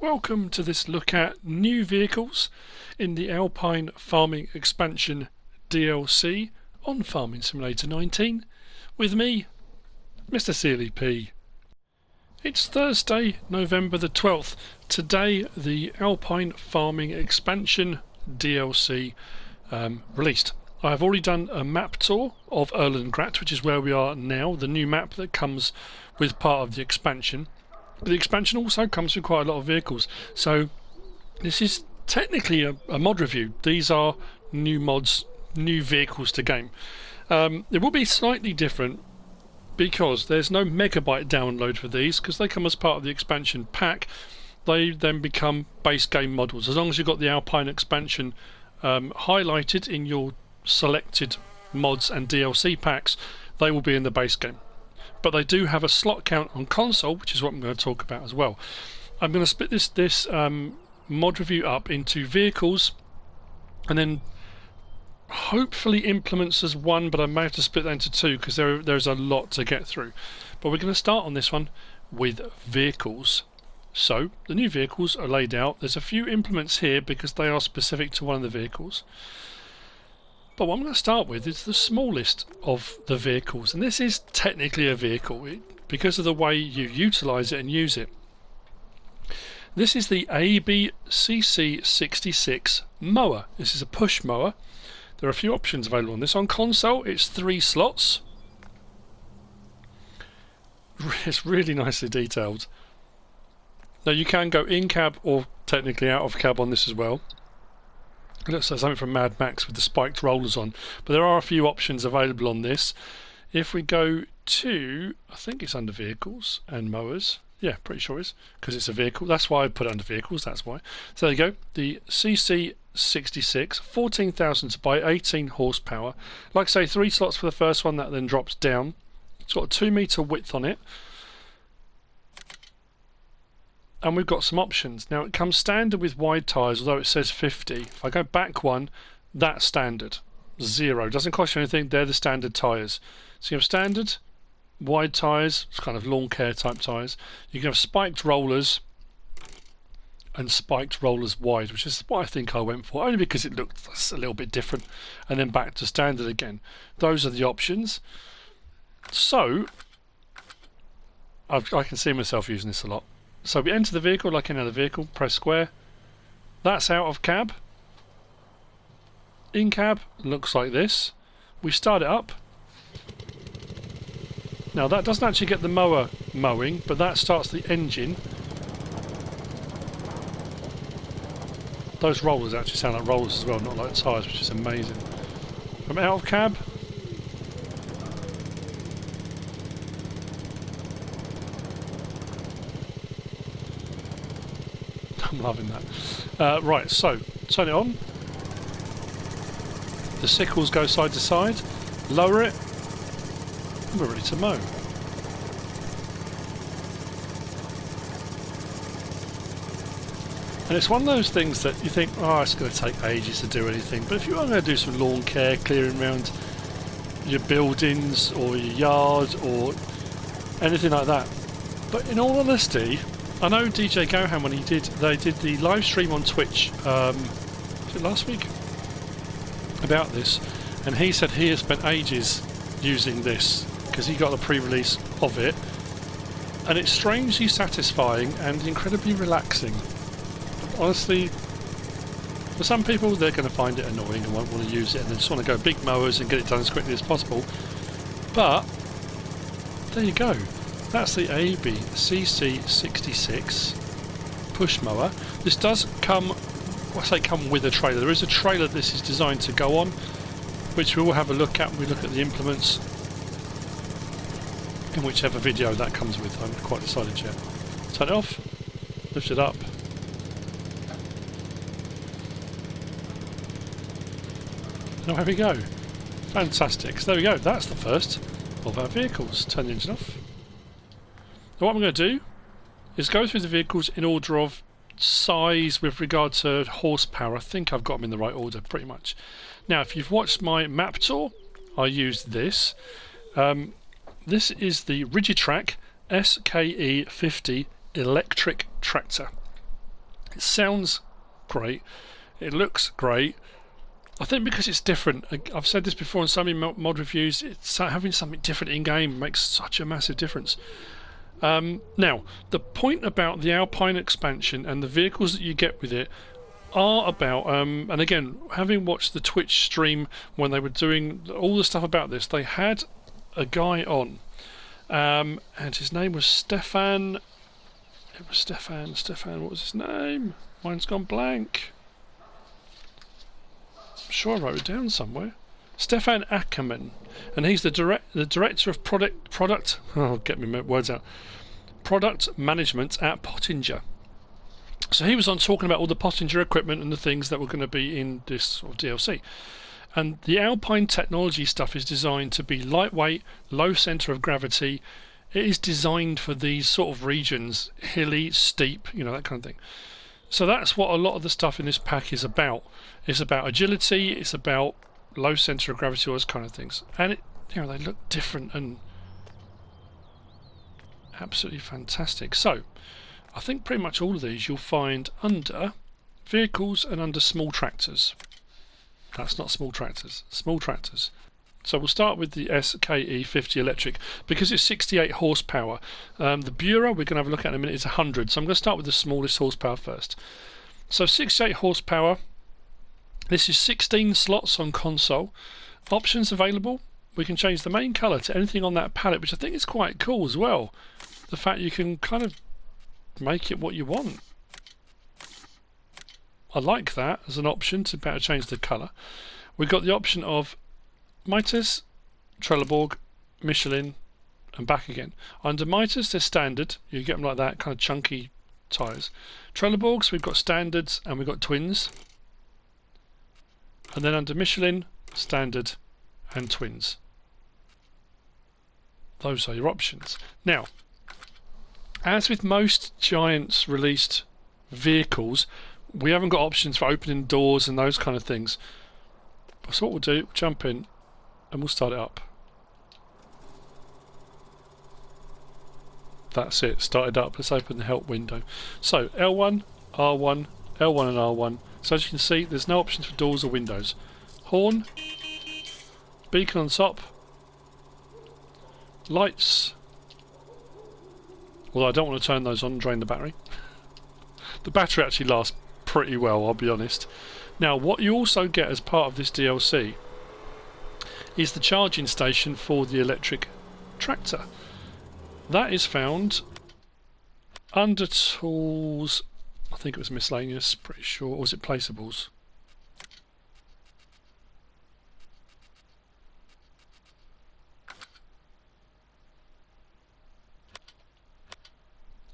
welcome to this look at new vehicles in the Alpine Farming Expansion DLC on Farming Simulator 19 with me, MrSealyp. It's Thursday, November the 12th. Today the Alpine Farming Expansion DLC released. I've already done a map tour of Lintrac, which is where we are now, the new map that comes with part of the expansion. But the expansion also comes with quite a lot of vehicles, so this is technically a mod review. These are new mods, new vehicles to game. It will be slightly different because there's no megabyte download for these, because they come as part of the expansion pack. They then become base game models. As long as you've got the Alpine expansion highlighted in your selected mods and DLC packs, they will be in the base game. But they do have a slot count on console, which is what I'm going to talk about as well. I'm going to split this mod review up into vehicles and then hopefully implements as one, but I may have to split that into two because there's a lot to get through. But we're going to start on this one with vehicles. So the new vehicles are laid out. There's a few implements here because they are specific to one of the vehicles. But what I'm going to start with is the smallest of the vehicles, and this is technically a vehicle because of the way you utilise it and use it. This is the ABCC 66 mower. This is a push mower. There are a few options available on this. On console it's 3 slots. It's really nicely detailed. Now you can go in cab or technically out of cab on this as well. It looks like something from Mad Max with the spiked rollers on, but there are a few options available on this. If we go to, I think it's under vehicles and mowers. Yeah, pretty sure it is, because it's a vehicle. That's why I put it under vehicles, that's why. So there you go, the CC66, 14,000 to buy, 18 horsepower. Like I say, 3 slots for the first one, that then drops down. It's got a 2 metre width on it. And we've got some options. Now it comes standard with wide tyres, although it says 50. If I go back one, that's standard. 0. Doesn't cost you anything, they're the standard tyres. So you have standard, wide tyres, it's kind of lawn care type tyres. You can have spiked rollers and spiked rollers wide, which is what I think I went for, only because it looked a little bit different. And then back to standard again. Those are the options. So I can see myself using this a lot. So we enter the vehicle like any other vehicle, press square. That's out of cab. In cab looks like this. We start it up. Now that doesn't actually get the mower mowing, but that starts the engine. Those rollers actually sound like rollers as well, not like tyres, which is amazing. From out of cab. I'm loving that. Right, so turn it on. The sickles go side to side. Lower it. And we're ready to mow. And it's one of those things that you think, oh, it's going to take ages to do anything. But if you are going to do some lawn care, clearing around your buildings or your yard or anything like that. But in all honesty, I know DJ Gohan, when they did the live stream on Twitch, was it last week? About this, and he said he has spent ages using this because he got the pre-release of it, and it's strangely satisfying and incredibly relaxing. Honestly, for some people they're going to find it annoying and won't want to use it, and they just want to go big mowers and get it done as quickly as possible. But there you go. That's the ABCC 66 push mower. This does come, I say come with a trailer. There is a trailer this is designed to go on, which we will have a look at when we look at the implements in whichever video that comes with. I haven't quite decided yet. Turn it off, lift it up. And there we go. Fantastic. So there we go. That's the first of our vehicles. Turn the engine off. Now what I'm going to do is go through the vehicles in order of size with regard to horsepower. I think I've got them in the right order pretty much. Now if you've watched my map tour, I used this. This is the Rigitrac SKE 50 electric tractor. It sounds great. It looks great. I think because it's different. I've said this before in so many mod reviews. It's having something different in game makes such a massive difference. Now, the point about the Alpine expansion and the vehicles that you get with it are about, and again, having watched the Twitch stream when they were doing all the stuff about this, they had a guy on, and his name was Stefan. It was Stefan, what was his name? Mine's gone blank. I'm sure I wrote it down somewhere. Stefan Ackerman, and he's the director of product. Oh, get me words out. Product management at Pottinger. So he was on talking about all the Pottinger equipment and the things that were going to be in this sort of DLC. And the Alpine technology stuff is designed to be lightweight, low centre of gravity. It is designed for these sort of regions, hilly, steep, you know, that kind of thing. So that's what a lot of the stuff in this pack is about. It's about agility, it's about low centre of gravity, all those kind of things. And it, you know, they look different and absolutely fantastic. So I think pretty much all of these you'll find under vehicles and under small tractors. That's not small tractors, small tractors. So we'll start with the SKE 50 electric because it's 68 horsepower. The Bührer we're going to have a look at in a minute is 100. So I'm going to start with the smallest horsepower first. So 68 horsepower. This is 16 slots on console. Options available. We can change the main colour to anything on that palette, which I think is quite cool as well. The fact you can kind of make it what you want. I like that as an option to better change the colour. We've got the option of Mitas, Trelleborg, Michelin and back again. Under Mitas they're standard, you get them like that, kind of chunky tyres. Trelleborgs we've got standards and we've got twins. And then under Michelin, standard and twins. Those are your options. Now, as with most Giants released vehicles, we haven't got options for opening doors and those kind of things. So what we'll do, jump in and we'll start it up. That's it, started up. Let's open the help window. So L1, R1, L1 and R1. So as you can see, there's no options for doors or windows. Horn, beacon on top, lights. Although I don't want to turn those on and drain the battery. The battery actually lasts pretty well, I'll be honest. Now, what you also get as part of this DLC is the charging station for the electric tractor. That is found under tools. I think it was miscellaneous, pretty sure. Or was it placeables?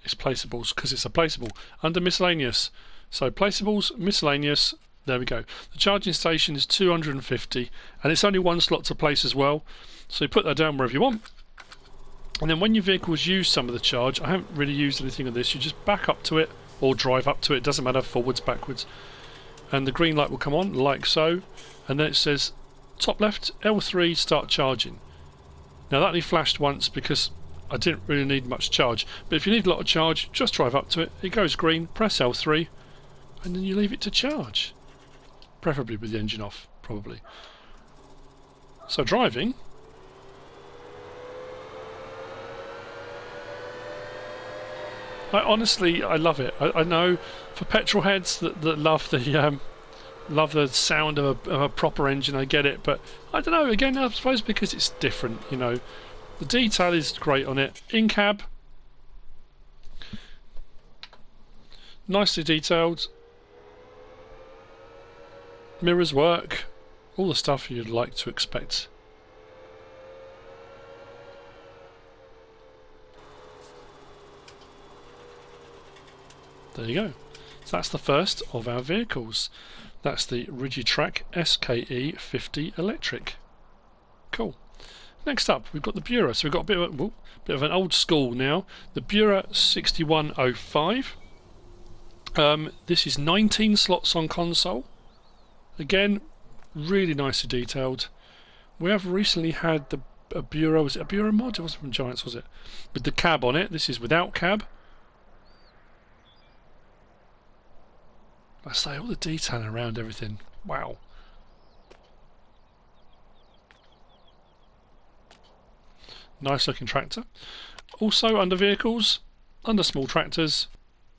It's placeables because it's a placeable. Under miscellaneous. So placeables, miscellaneous, there we go. The charging station is 250 and it's only one slot to place as well. So you put that down wherever you want. And then when your vehicles use some of the charge, I haven't really used anything of this, you just back up to it or drive up to it, doesn't matter, forwards, backwards. And the green light will come on, like so. And then it says, top left, L3, start charging. Now that only flashed once because I didn't really need much charge. But if you need a lot of charge, just drive up to it. It goes green, press L3, and then you leave it to charge. Preferably with the engine off, probably. So driving. I love it. I know for petrol heads that love the sound of a proper engine, I get it, but I don't know, again, I suppose because it's different, you know. The detail is great on it. In-cab, nicely detailed. Mirrors work. All the stuff you'd like to expect. There you go. So that's the first of our vehicles. That's the Rigitrac SKE 50 electric. Cool. Next up, we've got the Bührer. So we've got a bit of an old school now. The Bührer 6105. This is 19 slots on console. Again, really nicely detailed. We have recently had a Bührer. Was it a Bührer mod? It wasn't from Giants, was it? With the cab on it. This is without cab. I say, all the detail around everything. Wow. Nice looking tractor. Also under vehicles, under small tractors,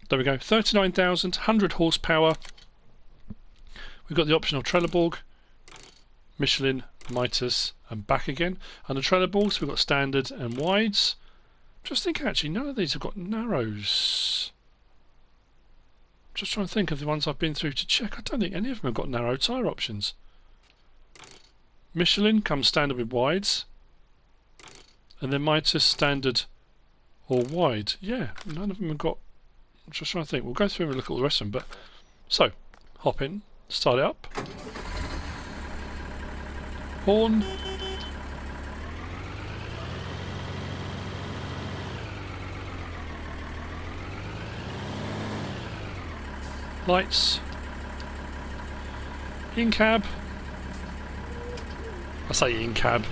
there we go, 39,000, 100 horsepower. We've got the option of Trelleborg, Michelin, Mitas and back again. Under Trelleborgs we've got standard and wides. Just think actually none of these have got narrows. Just trying to think of the ones I've been through to check. I don't think any of them have got narrow tyre options. Michelin comes standard with wides. And then Mitas standard or wide. Yeah, none of them have got... I'm just trying to think. We'll go through and look at all the rest of them. But so, hop in, start it up. Horn. Lights. In-cab. I say in-cab.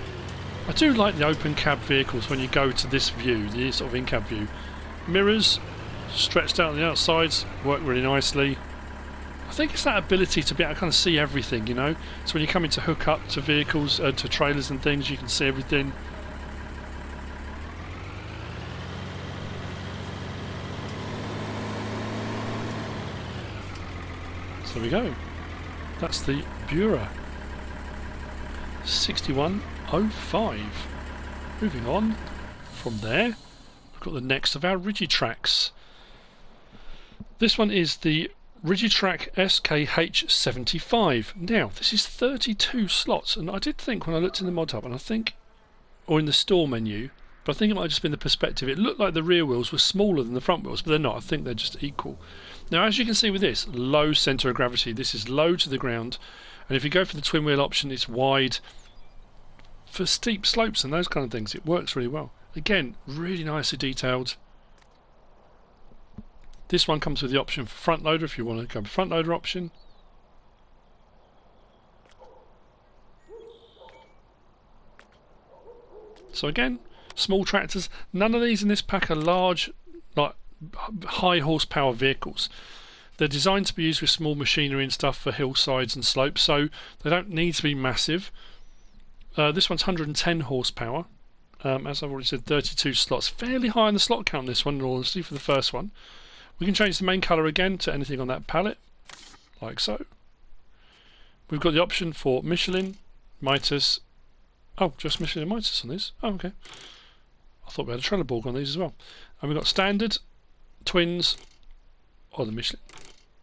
I do like the open cab vehicles when you go to this view, the sort of in-cab view. Mirrors stretched out on the outsides, work really nicely. I think it's that ability to be able to kind of see everything, you know. So when you're coming to hook up to vehicles, to trailers and things, you can see everything. So there we go. That's the Bührer 6105. Moving on from there, we've got the next of our Rigitracs. This one is the Rigitrac SKH 75. Now, this is 32 slots, and I did think when I looked in the Modhub, and I think, or in the store menu, but I think it might have just been the perspective. It looked like the rear wheels were smaller than the front wheels, but they're not. I think they're just equal. Now, as you can see with this, low centre of gravity. This is low to the ground, and if you go for the twin wheel option, it's wide for steep slopes and those kind of things. It works really well. Again, really nicely detailed. This one comes with the option for front loader if you want to go front loader option. So again, small tractors. None of these in this pack are large, like high horsepower vehicles. They're designed to be used with small machinery and stuff for hillsides and slopes, so they don't need to be massive. This one's 110 horsepower. As I've already said, 32 slots. Fairly high in the slot count this one, honestly, for the first one. We can change the main colour again to anything on that palette, like so. We've got the option for Michelin, Mitas. Oh, just Michelin and Mitas on these. Oh, okay. I thought we had a Trelleborg on these as well. And we've got standard, twins, or the Michelin.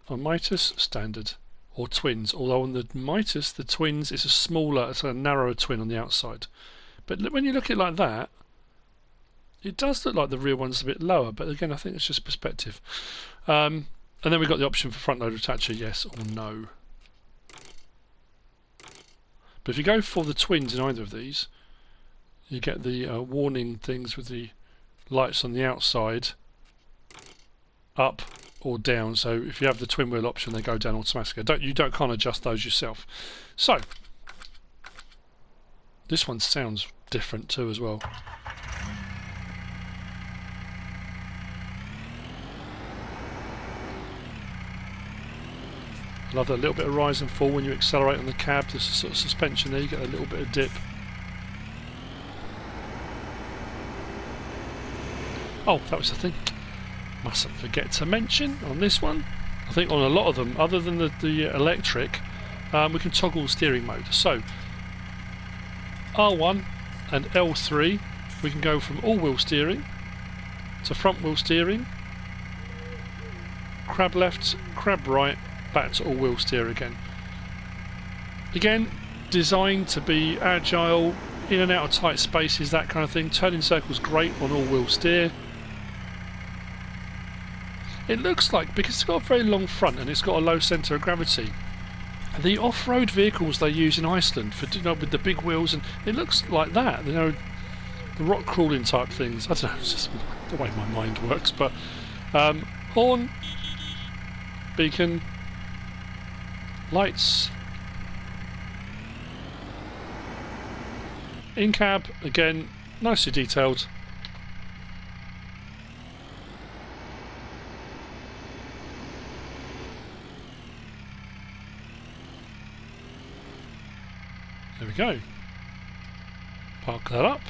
On Mitas, standard, or twins. Although on the Mitas, the twins is a smaller, it's a narrower twin on the outside. But when you look at it like that, it does look like the rear one's a bit lower, but again I think it's just perspective. And then we've got the option for front loader attacher, yes or no. But if you go for the twins in either of these, you get the warning things with the lights on the outside, up or down. So if you have the twin wheel option, they go down automatically. You can't adjust those yourself. So this one sounds different too as well. I love that little bit of rise and fall when you accelerate on the cab. There's a sort of suspension there, you get a little bit of dip. Oh, that was the thing. Mustn't forget to mention on this one, I think on a lot of them, other than the electric, we can toggle steering mode. So R1 and L3, we can go from all-wheel steering to front-wheel steering, crab left, crab right, back to all-wheel steer again. Again, designed to be agile, in and out of tight spaces, that kind of thing. Turning circles great on all-wheel steer. It looks like, because it's got a very long front and it's got a low centre of gravity, the off-road vehicles they use in Iceland for, you know, with the big wheels, and it looks like that, you know, the rock crawling type things. I don't know, it's just the way my mind works. But horn, beacon, lights, in cab again, nicely detailed. go. Park that up.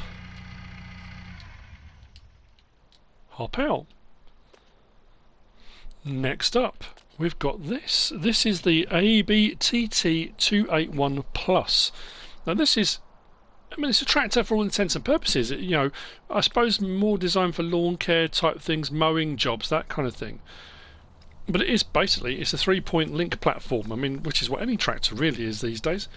Hop out. Next up, we've got this. This is the AEBI TT281 Plus. Now this is, I mean, it's a tractor for all intents and purposes. You know, I suppose more designed for lawn care type things, mowing jobs, that kind of thing. But it is basically, it's a 3-point link platform. I mean, which is what any tractor really is these days.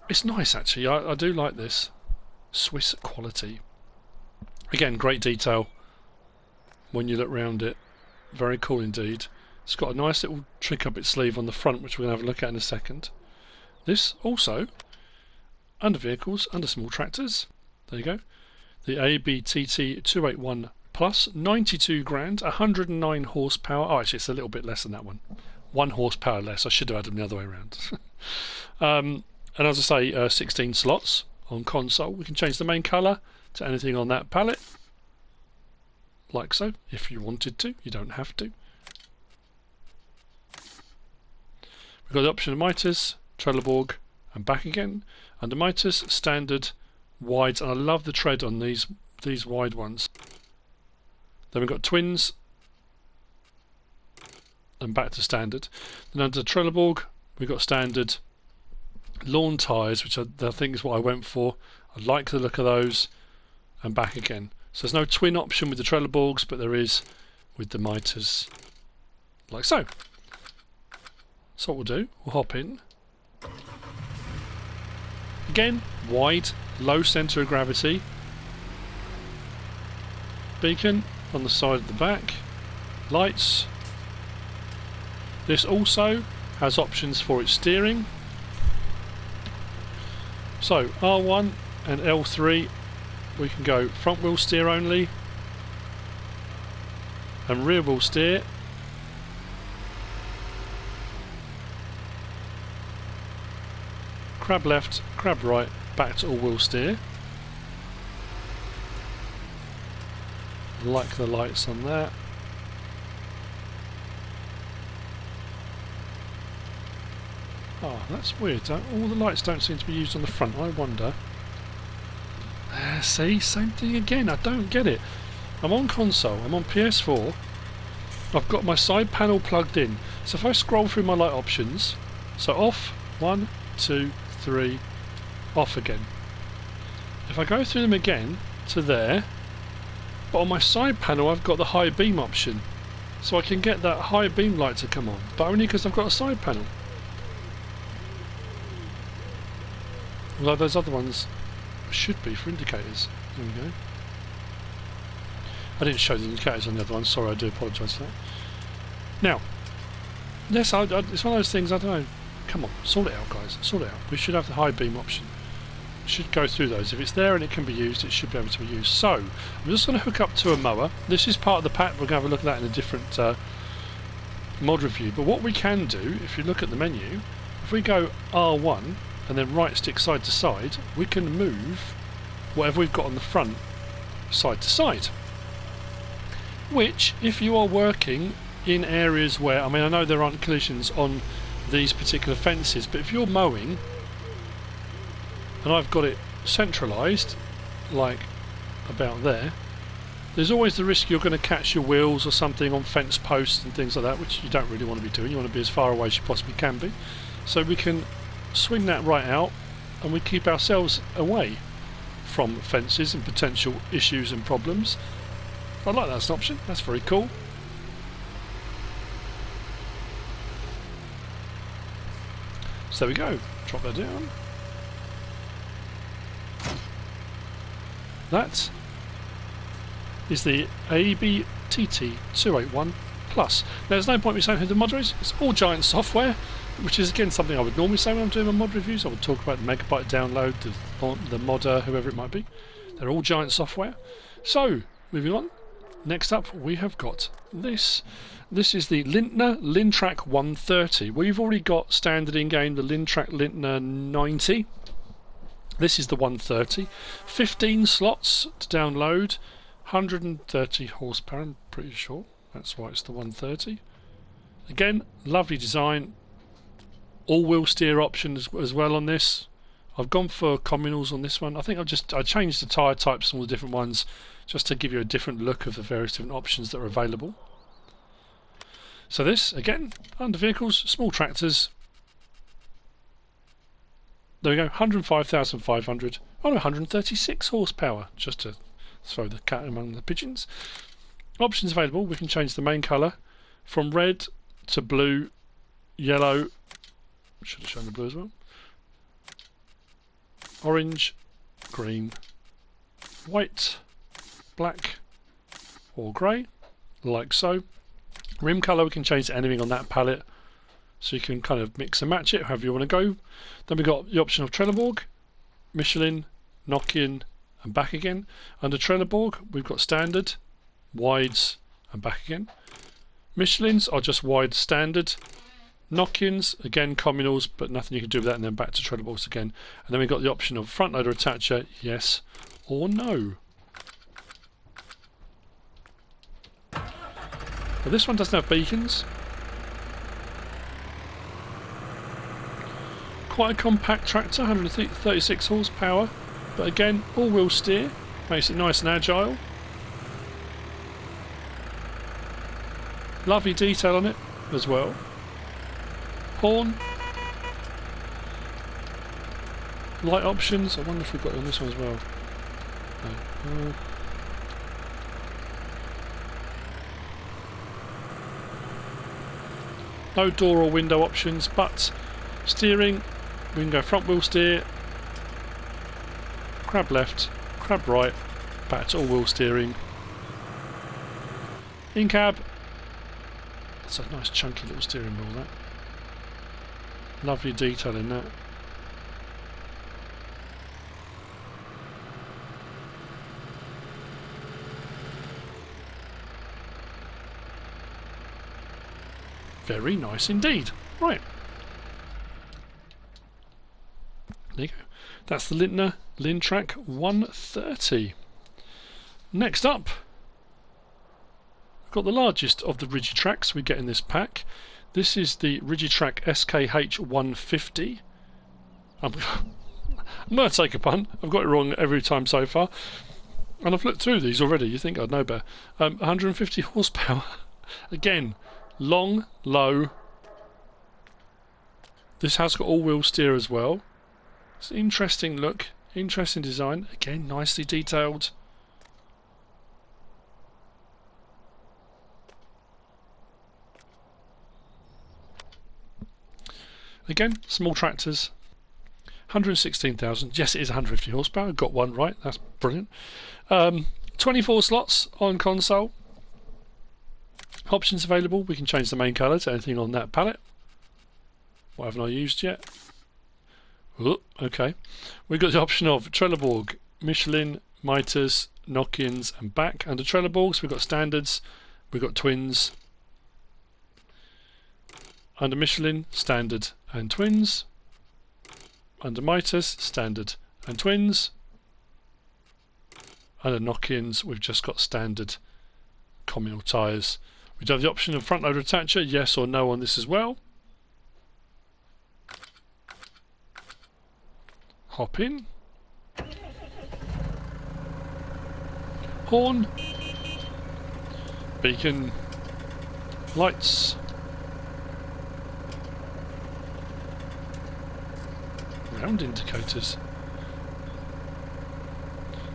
It's nice actually. I do like this. Swiss quality. Again, great detail when you look round it. Very cool indeed. It's got a nice little trick up its sleeve on the front, which we're going to have a look at in a second. This also, under vehicles, under small tractors. There you go. The AEBI TT281 Plus, 92 grand, 109 horsepower. Oh, actually, it's a little bit less than that one. 1 horsepower less. I should have had them the other way around. And as I say, 16 slots on console. We can change the main colour to anything on that palette. Like so, if you wanted to. You don't have to. We've got the option of miters, Trelleborg, and back again. Under miters, standard, wides, and I love the tread on these wide ones. Then we've got twins, and back to standard. Then under Trelleborg, we've got standard lawn tyres, which I think is what I went for. I like the look of those, and back again. So there's no twin option with the Trelleborgs, but there is with the miters, like so. So what we'll do, we'll hop in. Again, wide, low centre of gravity. Beacon on the side of the back. Lights. This also has options for its steering. So R1 and L3, we can go front wheel steer only and rear wheel steer. Crab left, crab right, back to all wheel steer. Like the lights on that. Oh, that's weird. All the lights don't seem to be used on the front. I wonder. See, same thing again. I don't get it. I'm on console. I'm on PS4. I've got my side panel plugged in. So if I scroll through my light options, so off, 1, 2, 3, off again. If I go through them again to there, but on my side panel I've got the high beam option, so I can get that high beam light to come on, but only because I've got a side panel. Although those other ones should be for indicators. There we go. I didn't show the indicators on the other one, sorry, I do apologise for that. Now, yes, it's one of those things, I don't know, come on, sort it out guys, sort it out. We should have the high beam option. Should go through those. If it's there and it can be used, it should be able to be used. So, I'm just going to hook up to a mower. This is part of the pack. We're going to have a look at that in a different mod review. But what we can do, if you look at the menu, if we go R1 and then right stick side to side, we can move whatever we've got on the front side to side. Which, if you are working in areas where, I mean, I know there aren't collisions on these particular fences, but if you're mowing and I've got it centralised, like about there, there's always the risk you're going to catch your wheels or something on fence posts and things like that, which you don't really want to be doing. You want to be as far away as you possibly can be. So we can swing that right out and we keep ourselves away from fences and potential issues and problems. I like that as an option, that's very cool. So there we go, drop that down. That is the AEBI TT281 Plus. Now, there's no point me saying who the modder is. It's all Giant software, which is again something I would normally say when I'm doing my mod reviews. I would talk about the megabyte download, the modder, whoever it might be. They're all Giant software. So, moving on. Next up, we have got this. This is the Lindner Lintrac 130. We've already got standard in-game the Lintrac Lindner 90. This is the 130. 15 slots to download. 130 horsepower, I'm pretty sure. That's why it's the 130. Again, lovely design. all-wheel steer option as well on this. I've gone for communals on this one. I think I changed the tyre types and all the different ones just to give you a different look of the various different options that are available. So this, again, under vehicles, small tractors. There we go, 105,500. Oh no, 136 horsepower, just to throw the cat among the pigeons. Options available, we can change the main colour from red to blue, yellow, should have shown the blue as well, orange, green, white, black or grey, like so. Rim colour we can change to anything on that palette, so you can kind of mix and match it however you want to go. Then we've got the option of Trelleborg, Michelin, Nokian and back again. Under Trelleborg we've got standard, wides and back again. Michelins are just wide standard. Nokians, again communals, but nothing you can do with that, and then back to Trelleborgs again. And then we've got the option of front loader attacher, yes or no. But this one doesn't have beacons. Quite a compact tractor, 136 horsepower, but again all-wheel steer, makes it nice and agile. Lovely detail on it as well. Horn. Light options, I wonder if we've got it on this one as well. No. No door or window options, but steering, we can go front wheel steer, crab left, crab right, back to all wheel steering. In cab, that's a nice chunky little steering wheel, that. Lovely detail in that. Very nice indeed. Right. There you go. That's the Lindner Lintrac 130. Next up, we've got the largest of the Rigitracs we get in this pack. This is the Rigitrac SKH 150. I'm going to take a punt. I've got it wrong every time so far. And I've looked through these already. You think I'd know better. 150 horsepower. Again, long, low. This has got all-wheel steer as well. It's an interesting look, interesting design. Again, nicely detailed. Again, small tractors. 116,000. Yes, it is 150 horsepower. Got one right. That's brilliant. 24 slots on console. Options available. We can change the main colour to anything on that palette. What haven't I used yet? Oh, okay. We've got the option of Trelleborg, Michelin, miters, Nokians and back. Under Trelleborgs we've got standards, we've got twins. Under Michelin, standard and twins. Under miters, standard and twins. Under Nokians we've just got standard communal tyres. We do have the option of front loader attacher, yes or no on this as well. Hop in. Horn. Beacon. Lights. Round indicators.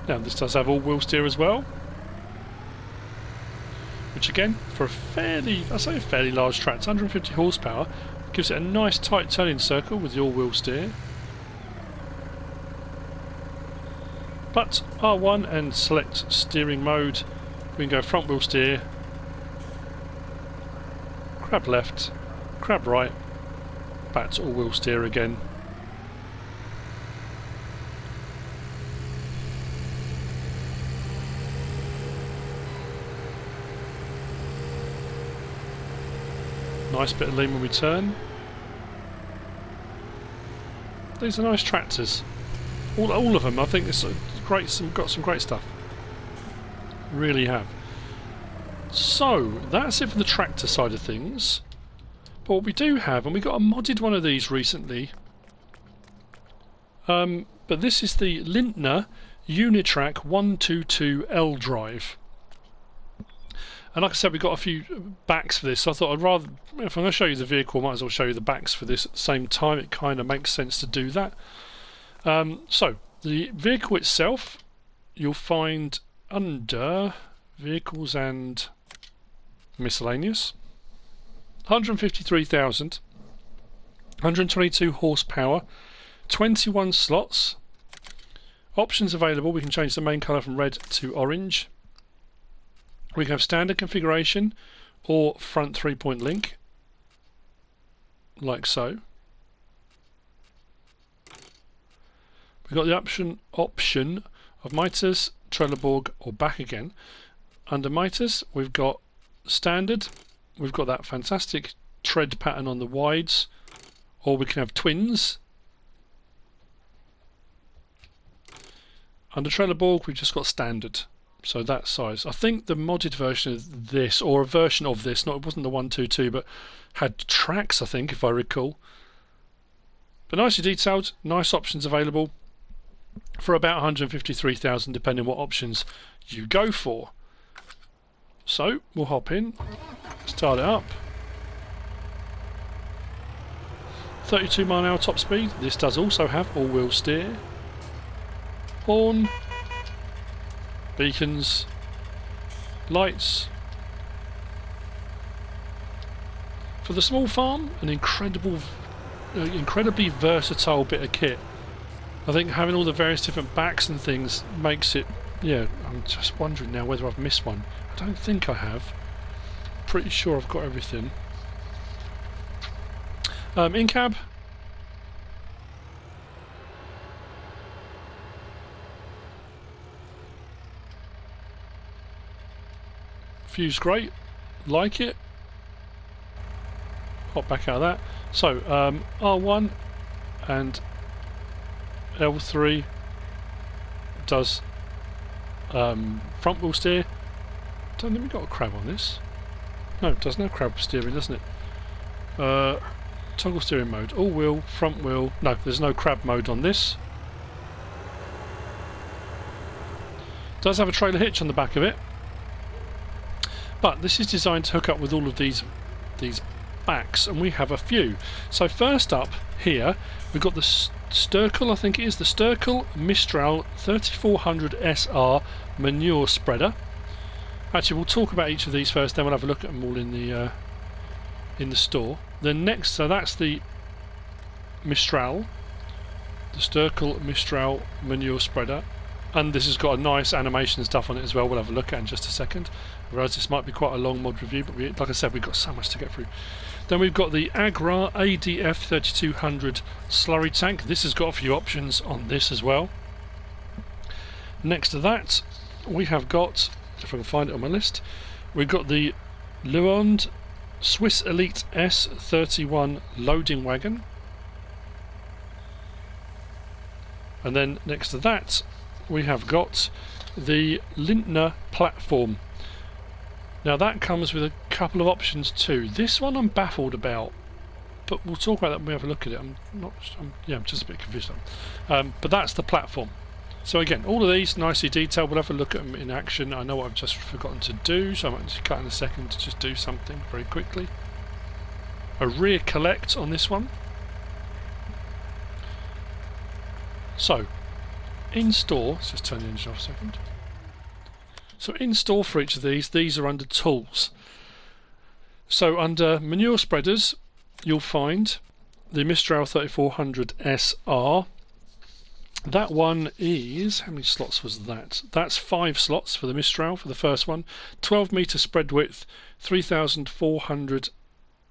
Now this does have all-wheel steer as well. Which again, for a fairly large tractor, 150 horsepower, gives it a nice tight turning circle with the all-wheel steer. But R1 and select steering mode, we can go front wheel steer, crab left, crab right, back to all wheel steer again. Nice bit of lean when we turn. These are nice tractors. All of them. I think it's great. Got some great stuff. Really have. So that's it for the tractor side of things. But what we do have, and we got a modded one of these recently, but this is the Lindner Unitrac 122 LDRIVE. And like I said, we've got a few backs for this, so I thought I'd rather, if I'm going to show you the vehicle, I might as well show you the backs for this at the same time. It kind of makes sense to do that. So, the vehicle itself, you'll find under Vehicles and Miscellaneous. 153,000, 122 horsepower, 21 slots. Options available, we can change the main colour from red to orange. We can have standard configuration or front 3-point link, like so. We've got the option of miters, Trelleborg or back again. Under miters we've got standard, we've got that fantastic tread pattern on the wides, or we can have twins. Under Trelleborg we've just got standard, so that size. I think the modded version of this, or a version of this, it wasn't the 122 but had tracks, I think, if I recall. But nicely detailed, nice options available for about 153,000 depending what options you go for. So we'll hop in, start it up. 32 mph top speed. This does also have all-wheel steer. Horn, beacons, lights. For the small farm, an incredibly versatile bit of kit. I think having all the various different backs and things makes it, yeah, I'm just wondering now whether I've missed one. I don't think I have. Pretty sure I've got everything. In cab. View's great, like it. Hop back out of that. So R1 and L3 does front wheel steer. Don't think we've got a crab on this. No, it doesn't have crab steering, doesn't it? Toggle steering mode, all wheel, front wheel. No, there's no crab mode on this. Does have a trailer hitch on the back of it. But this is designed to hook up with all of these backs, and we have a few. So first up here, we've got the STÖCKL, I think it is, the STÖCKL MISTRAL 3400 SR manure spreader. Actually, we'll talk about each of these first, then we'll have a look at them all in the store. Then next, so that's the MISTRAL, the STÖCKL MISTRAL manure spreader, and this has got a nice animation and stuff on it as well. We'll have a look at in just a second. I realise this might be quite a long mod review, but like I said, we've got so much to get through. Then we've got the AGRAR ADF 3200 slurry tank. This has got a few options on this as well. Next to that, we have got, if I can find it on my list, we've got the LÜÖND Swiss Elite S31 loading wagon. And then next to that, we have got the Lindner platform. Now that comes with a couple of options too. This one I'm baffled about, but we'll talk about that when we have a look at it. I'm just a bit confused. But that's the platform. So again, all of these nicely detailed. We'll have a look at them in action. I know what I've just forgotten to do, so I might just cut in a second to just do something very quickly. A rear collect on this one. So, in store, let's just turn the engine off a second. So in store for each of these are under tools. So under manure spreaders, you'll find the MISTRAL 3400 SR. That one is, how many slots was that? That's 5 slots for the MISTRAL for the first one. 12 metre spread width, 3,400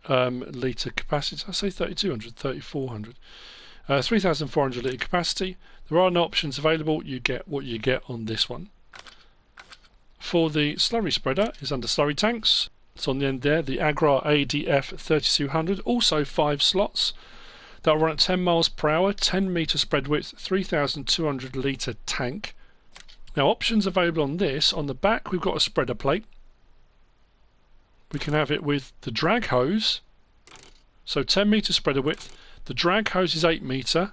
litre capacity. Did I say 3,200? 3,400. 3,400 litre capacity. There are no options available. You get what you get on this one. For the slurry spreader is under slurry tanks. It's on the end there, the AGRAR ADF 3200, also 5 slots. That will run at 10 miles per hour, 10 metre spread width, 3,200 litre tank. Now options available on this, on the back we've got a spreader plate. We can have it with the drag hose, So 10 metre spreader width, the drag hose is 8 metre,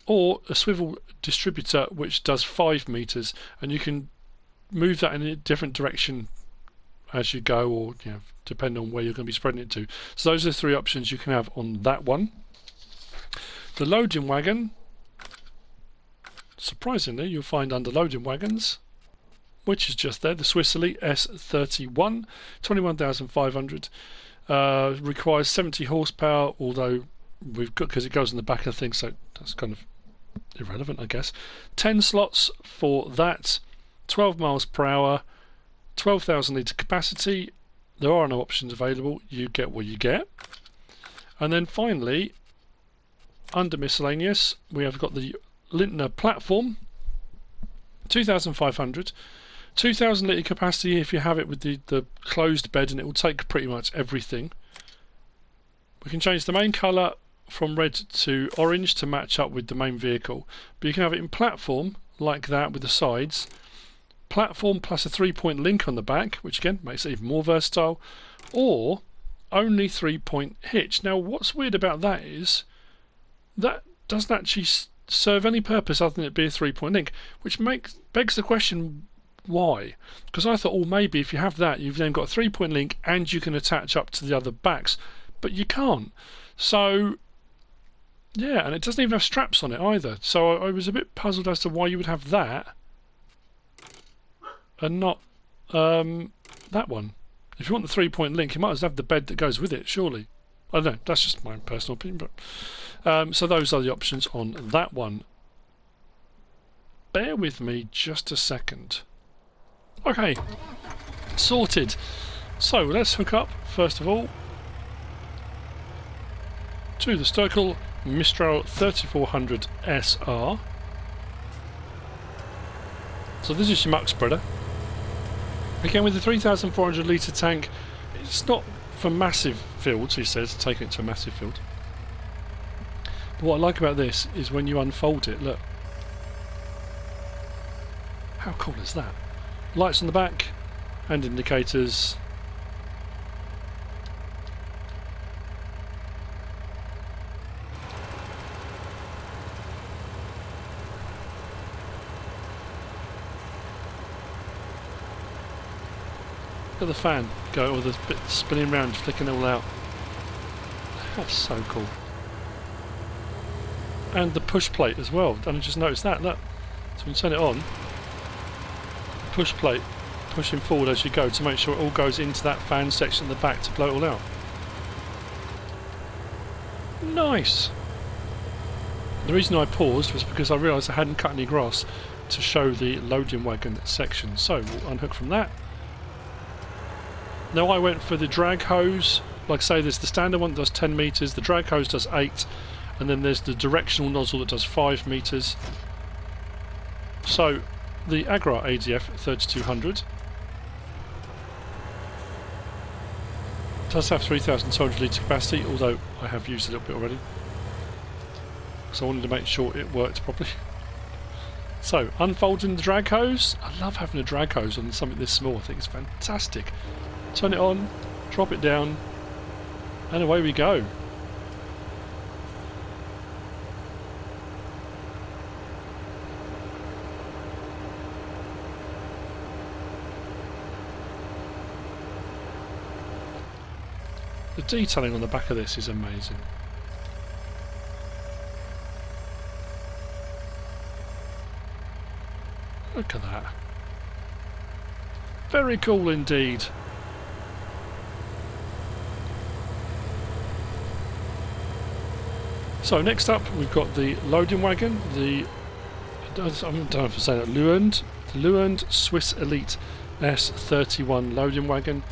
or a swivel distributor which does 5 metres, and you can move that in a different direction as you go, or depending on where you're going to be spreading it to. So those are the 3 options you can have on that one. The loading wagon, surprisingly, you'll find under loading wagons, which is just there, the STÖCKL S31, 21,500, requires 70 horsepower, although we've got, because it goes in the back of the thing, so that's kind of irrelevant, I guess. 10 slots for that, 12 miles per hour, 12,000 litre capacity. There are no options available, you get what you get. And then finally, under miscellaneous, we have got the Lindner platform, 2,500, 2,000 litre capacity if you have it with the closed bed, and it will take pretty much everything. We can change the main colour from red to orange to match up with the main vehicle, but you can have it in platform like that with the sides, platform plus a 3-point link on the back, which again makes it even more versatile, or only 3-point hitch. Now what's weird about that is that doesn't actually serve any purpose other than it be a 3-point link, which begs the question why. Because I thought, oh, maybe if you have that, you've then got a 3-point link and you can attach up to the other backs, but you can't. So yeah, and it doesn't even have straps on it either, so I was a bit puzzled as to why you would have that and not that one. If you want the 3-point link, you might as well have the bed that goes with it, surely. I don't know, that's just my personal opinion, but so those are the options on that one. Bear with me just a second. Okay, sorted. So let's hook up, first of all, to the STÖCKL MISTRAL 3400 SR. So this is your muck spreader. Again with the 3,400 litre tank, it's not for massive fields, he says, taking it to a massive field. But what I like about this is when you unfold it, look. How cool is that? Lights on the back, and indicators. Look at the fan go, or the bit spinning around, flicking it all out. That's so cool. And the push plate as well. I just noticed that. Look. So when you turn it on, the push plate pushing forward as you go to make sure it all goes into that fan section at the back to blow it all out. Nice. The reason I paused was because I realised I hadn't cut any grass to show the loading wagon section. So we'll unhook from that. Now I went for the drag hose. Like I say, there's the standard one that does 10 metres, the drag hose does 8, and then there's the directional nozzle that does 5 metres. So the AGRAR ADF 3200 does have 3,200 litre capacity, although I have used a little bit already, so I wanted to make sure it worked properly. So unfolding the drag hose. I love having a drag hose on something this small, I think it's fantastic. Turn it on, drop it down, and away we go. The detailing on the back of this is amazing. Look at that. Very cool indeed. So next up we've got the loading wagon, I don't know if I'm saying that, LÜÖND, the LÜÖND Swiss Elite S31 loading wagon,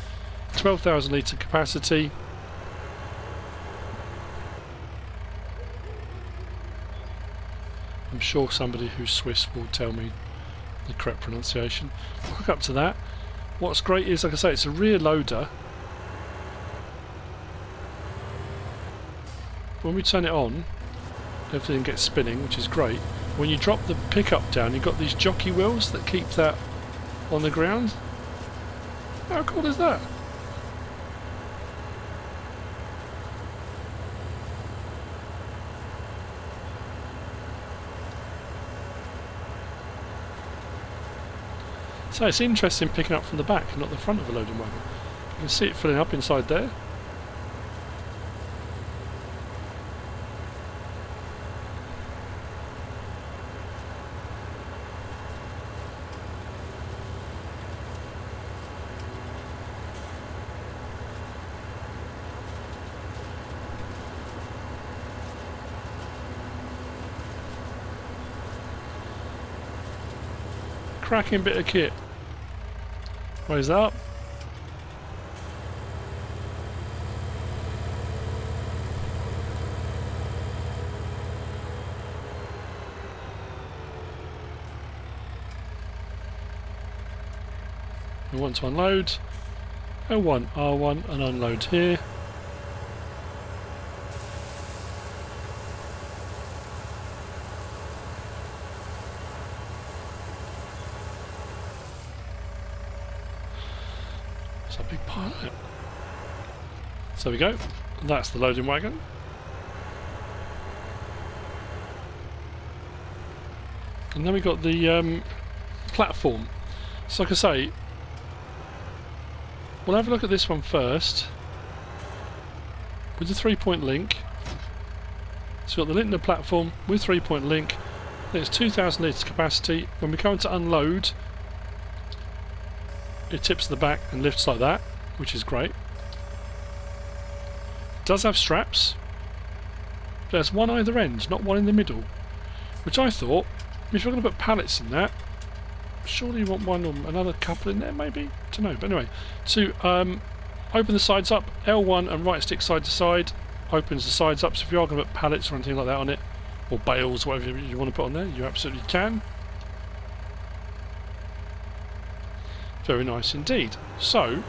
12,000 litre capacity. I'm sure somebody who's Swiss will tell me the correct pronunciation. We'll hook up to that. What's great is, like I say, it's a rear loader. When we turn it on, everything gets spinning, which is great. When you drop the pickup down, you've got these jockey wheels that keep that on the ground. How cool is that? So it's interesting picking up from the back and not the front of a loading wagon. You can see it filling up inside there. Cracking bit of kit. Raise that up. We want to unload. L1, R1 and unload here. It's a big pile of it. So we go. That's the loading wagon. And then we got the platform. So like I say, we'll have a look at this one first. With the 3-point link. So we've got the Lindner platform with 3-point link. It's 2,000 litres capacity. When we come to unload, it tips to the back and lifts like that, which is great. It does have straps. There's one either end, not one in the middle. Which I thought, if you're going to put pallets in that, surely you want one or another couple in there, maybe? I don't know. But anyway, to open the sides up, L1 and right stick side to side opens the sides up. So if you are going to put pallets or anything like that on it, or bales, whatever you want to put on there, you absolutely can. Very nice indeed. So,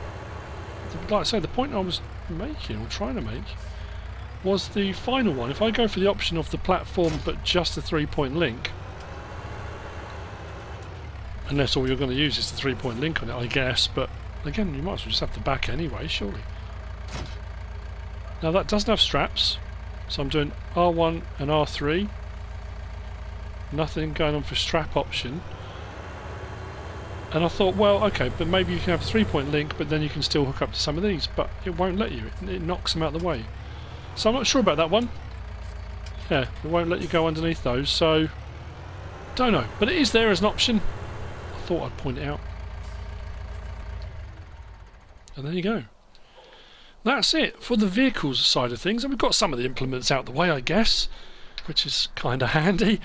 like I say, the point I was making, or trying to make, was the final one. If I go for the option of the platform but just the 3-point link, unless all you're going to use is the 3-point link on it, I guess, but again, you might as well just have the back anyway, surely. Now that doesn't have straps, so I'm doing R1 and R3. Nothing going on for strap option. And I thought, well, okay, but maybe you can have a 3-point link, but then you can still hook up to some of these, but it won't let you. It knocks them out of the way. So I'm not sure about that one. Yeah, it won't let you go underneath those, so don't know. But it is there as an option. I thought I'd point it out. And there you go. That's it for the vehicles side of things. And we've got some of the implements out the way, I guess, which is kind of handy.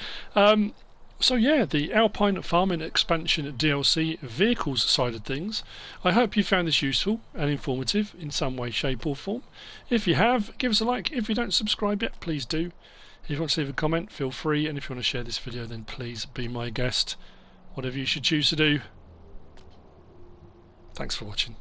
So yeah, the Alpine Farming Expansion DLC vehicles side of things. I hope you found this useful and informative in some way, shape or form. If you have, give us a like. If you don't subscribe yet, please do. If you want to leave a comment, feel free. And if you want to share this video, then please be my guest. Whatever you should choose to do. Thanks for watching.